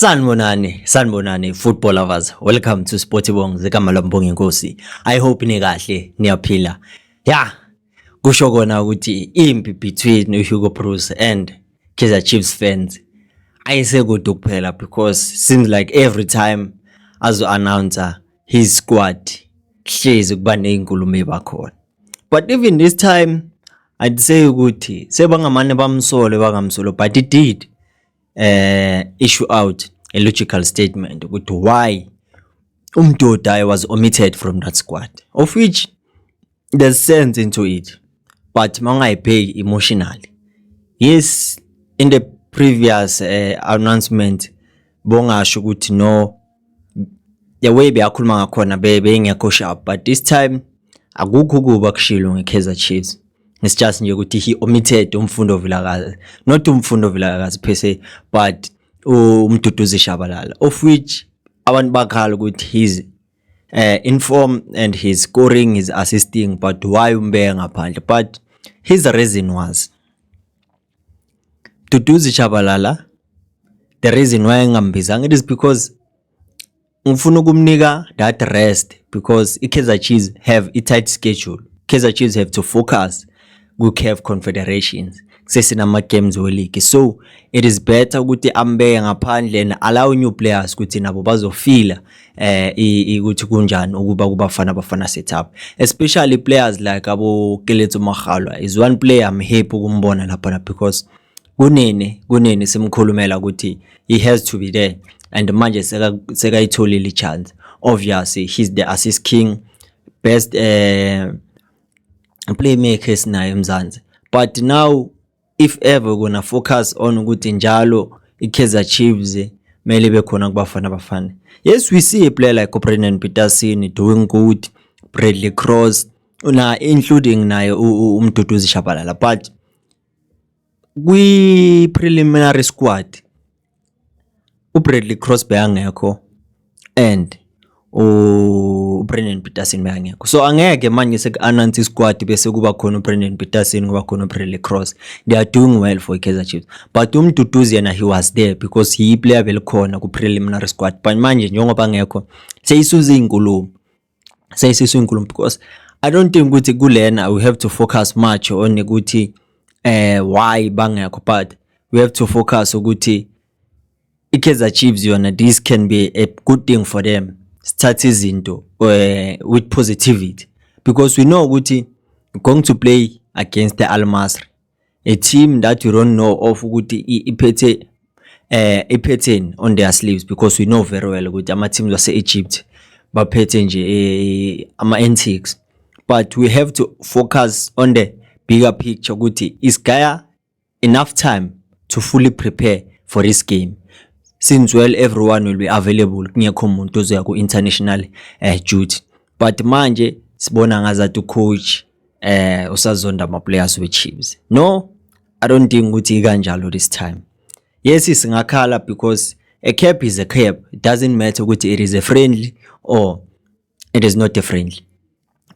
Sanibonani football lovers. Welcome to Sportibong zikama Mbongi Nkosi. I hope ni kahle niyaphila. Yeah. Kusho kona ukuthi impi between uHugo Broos and Kaizer Chiefs fans ayisekude kuphela because seems like every time azo announcer his squad hlezi kuba nezinkulumo ebakhona. But even this time I'd say ukuthi sebangamane bamsole bakamsolo, but it did issue out a logical statement ukuthi why Umdoda was omitted from that squad, of which there's sense into it, but mangayibheki emotionally. Yes, in the previous announcement bongasho ukuthi no, the way beyakhuluma ngakhona bengekho sharp, but this time akukho kuba kushilo ngeKaizer Chiefs. It's just nje ukuthi he omitted Umfundo Vilakazi, not Umfundo Vilakazi per se, but Mduduzi Shabalala, of which abantu bakhala ukuthi he's in form and he's scoring, he's assisting, but why umbeka ngaphandle? But his reason was Mduduzi Shabalala. The reason why ngambizanga, it is because ngifuna ukumnika that rest, because iKaizer Chiefs have a tight schedule. Kaizer Chiefs have to focus ku-CAF Confederations sesinama games we-league, so it is better ukuthi ambeke ngaphandle and allow new players ukuthi nabo bazofila ukuthi kunjani ukuba kubafana setup, especially players like abo Keletso Maghalwa is one player I'm happy ukumbona lapha because kunene simkhulumela ukuthi he has to be there, and manje sekayitholile chance. Obviously he's the assist king, best playmakers naye eMzansi, but now if ever gonna focus on ukuthi njalo iKaizer Chiefs mele bekhona kubafana. Yes, we see a player like Brendan Peterson doing good, Bradley Cross including naye Umduduzi Shabalala, but kwi preliminary squad Bradley Cross beyangekho and Brendan Peterson beyangekho, so angeke manje seku-announce squad bese kuba khona Brendan Peterson, kuba khona Bradley Cross. They are doing well for Kaizer Chiefs, but Umduduzi yena he was there because he player velikhona ku preliminary squad, but manje njengoba angekho seyisuza inkulumo because I don't think ukuthi kulena we have to focus much on ukuthi why bangekho, but we have to focus ukuthi iKaizer Chiefs yona this can be a good thing for them. Start izinto with positivity, because we know ukuthi we're going to play against the Al Masry, a team that you don't know of ukuthi iphethe on their sleeves, because we know very well ukuthi ama teams wase-Egypt baphethe nje ama-antics, but we have to focus on the bigger picture ukuthi is Gaya enough time to fully prepare for this game, since well everyone will be available kungekho umuntu ozoya ku international duty. But manje sibona ngazathi coach usazonda ama players we Chiefs. No, I don't think ukuthi kanjalo this time. Yes, singakhala because a cap is a cap. It doesn't matter ukuthi it is a friendly or it is not a friendly.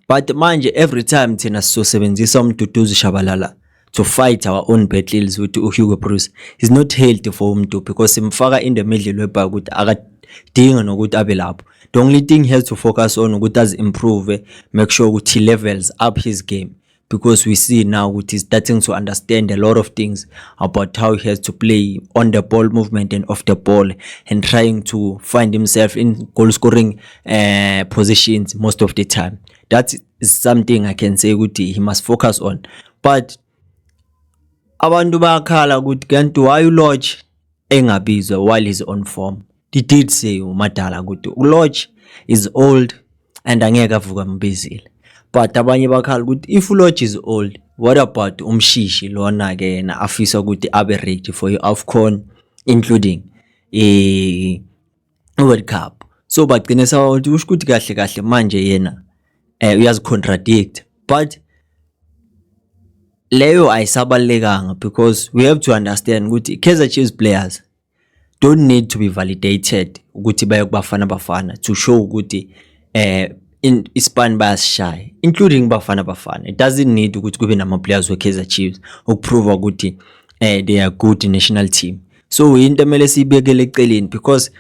But manje every time thina sisebenzisa Umduduzi Shabalala to fight our own battles with Hugo Broos is not healthy for Umdu, because imfaka in the middle whereby ukuthi akadinga nokuthi abe lapho. The only thing he has to focus on ukuthi as improve, make sure ukuthi he levels up his game, because we see now ukuthi he's starting to understand a lot of things about how he has to play on the ball movement and off the ball, and trying to find himself in goal scoring positions most of the time. That is something I can say ukuthi he must focus on. But abantu bakhala ukuthi kanti why uLodge engabizwa while he's on form. They did say uMadala ukuthi uLodge is old and angeke avuka mbizile, but abanye bakhala ukuthi if uLodge is old, what about umshishi lona ke yena afisa ukuthi abe ready for AFCON, including World Cup. So bagcine sawathi usho ukuthi kahle manje yena uyazicontradict, but leyo ayisabalekanga, because we have to understand ukuthi Kaizer Chiefs players don't need to be validated ukuthi baye kubafana to show ukuthi in Ispan bayasishaya, including Bafana. It doesn't need ukuthi kube nama players we Kaizer Chiefs ukuprove ukuthi they are good national team. So into emele siyibekele eceleni because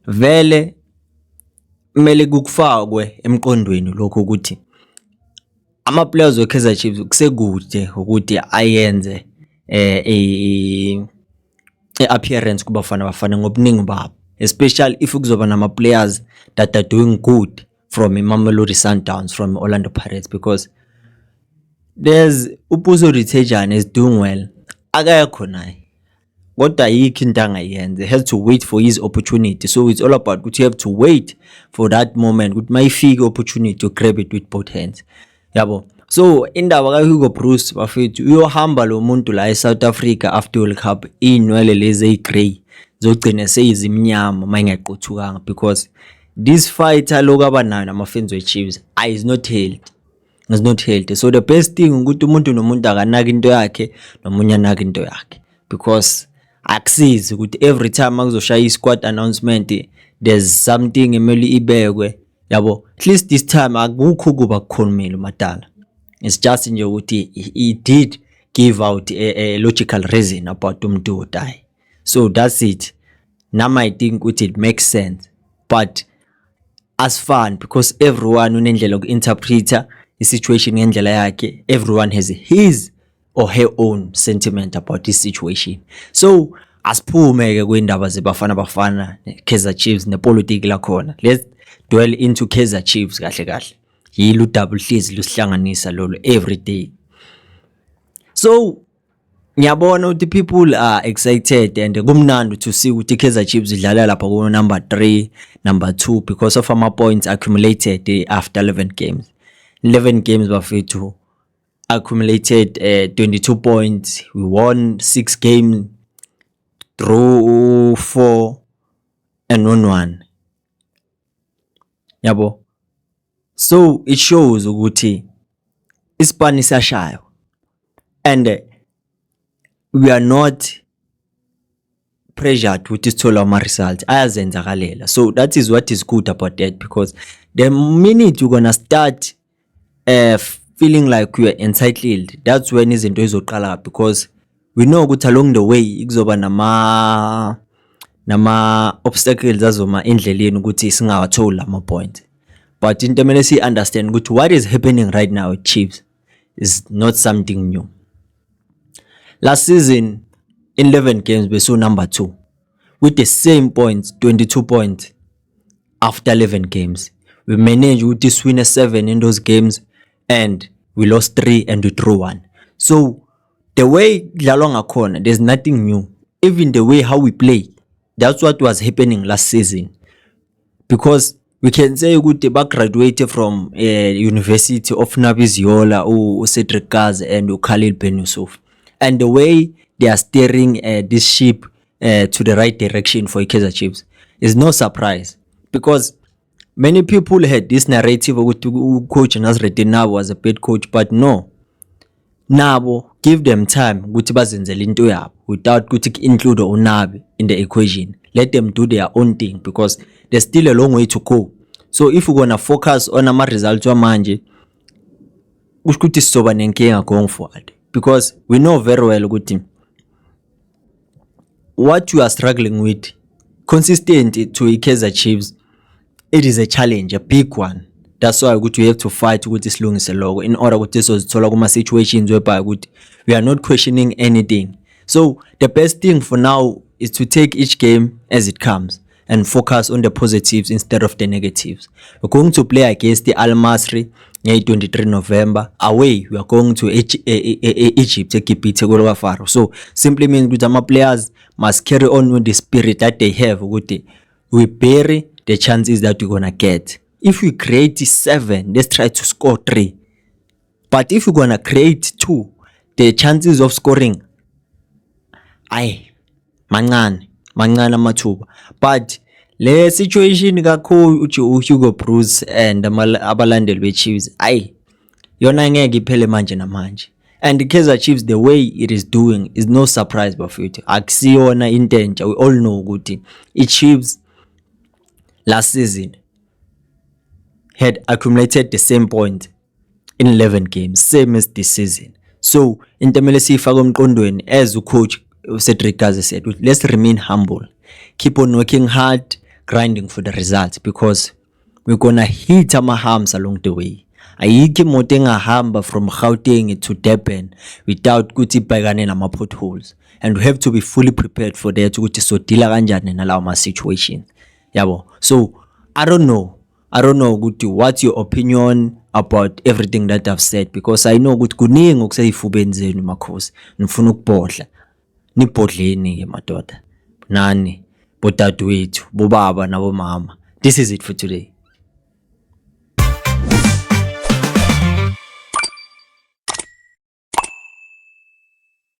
vele kumele kukufakwe emqondweni lokho ukuthi ama players we Kaizer Chiefs kusekude ukuthi ayenze appearance kubafana ngobuningi babo, especially if kuzoba nama players that are doing good from Mamelodi Sundowns, from Orlando Pirates, because there's Upuso Rithejane is doing well, akayakho naye kodwa ayikho into angayenza. He has to wait for his opportunity. So it's all about ukuthi you have to wait for that moment ukuthi mayifike opportunity to grab it with both hands, yabo. So indaba ka Hugo Broos bafethu uyohamba lo muntu la eSouth Africa after World Cup inwele lezi egrey zogcina seyizimnyama mayingaqothukanga, because this fighter lokaba nayo nama-fans we-Chiefs is not healthy. It's not healthy. So the best thing ukuthi umuntu nomuntu akanaka into yakhe nomunye anaka into yakhe, because akusizi ukuthi every time akuzoshaya i-squad announcement there's something emeli ibekwe, yabo. At least this time akukho kuba kukhonumela uMatala. It's just nje ukuthi he did give out a logical reason about umuntu odai. So that's it. Now I think ukuthi it makes sense, but as fun because everyone unendlela uku-interpreta i-situation ngendlela yakhe. Everyone has his or her own sentiment about this situation. So asiphume ke kwindaba zebafana Kaizer Chiefs nepolitiki lakhona. Let's dwell into Kaizer Chiefs kahle kahle. Yilo double hlezi lusihlanganisa lolo every day. So ngiyabona ukuthi people are excited and kumnandi to see ukuthi Kaizer Chiefs idlala lapha ku number 3, number 2 because of ama points accumulated after 11 games. 11 games bafethu accumulated 22 points. We won 6 games, draw 4 and won 1. Yabo. So it shows ukuthi isipani siyashaya and we are not pressured ukuthi sithola ama results ayazenzakalela. So that is what is good about that, because the minute you're gonna start feeling like you are entitled, that's when izinto izoqala, because we know ukuthi along the way kuzoba nama obstacles azoma endleleni ukuthi singawatholi ama points. But into emele si understand ukuthi what is happening right now at Chiefs is not something new. Last season in 11 games we saw number 2 with the same points, 22 points after 11 games. We managed to win 7 in those games and we lost 3 and we drew 1. So the way dlalwa ngakhona, there's nothing new. Even the way how we play, that's what was happening last season, because we can say ukuthi ba graduated from University of Nabiziola Cedric Gaz and Khalil Ben Yusuf, and the way they are steering this ship to the right direction for Kaizer Chiefs is no surprise, because many people had this narrative ukuthi coach Nasreddin Nabo was a bad coach, but no, Nabo give them time ukuthi bazenzele into yabo without ukuthi include uNabi in the equation. Let them do their own thing because there's still a long way to go. So if we're gonna focus on ama results wamanje, ukuthi sizoba nenkinga going forward, because we know very well ukuthi what you are struggling with consistent to Kaizer Chiefs, it is a challenge, a big one. That's why we have to fight ukuthi silungise lokho in order ukuthi sizothola kuma situations whereby ukuthi we are not questioning anything. So the best thing for now is to take each game as it comes and focus on the positives instead of the negatives. We're going to play against the Al Masry on 23 November. Away, we are going to Egypt, Faro. So simply means that our players must carry on with the spirit that they have. We bury the chances that we're gonna get. If we create 7, let's try to score 3. But if we're gonna create 2, the chances of scoring, mancane amathuba. But le situation kakhulu Hugo Broos and abalandeli be-Chiefs, yona ngeke iphele manje namanje. And the Kaizer Chiefs, the way it is doing is no surprise bafethu. Akusiyona into entsha. We all know ukuthi i-Chiefs last season had accumulated the same point in 11 games, same as this season. So into emele siyifake emqondweni as coach Cedric Gaza said, let's remain humble, keep on working hard, grinding for the results, because we're gonna hit our harms along the way. Ayikho imoto engahamba from Gauteng to Durban without ukuthi ibhekane nama potholes, and we have to be fully prepared for that ukuthi so deala kanjani nalawo ma situation yabo. So I don't know ukuthi what's your opinion about everything that I've said, because I know ukuthi kuningi okuseyifubeni zenu makhosi nifuna ukubhodla, nibhodleni ke madoda nani bodadewethu bobaba nabomama. This is it for today.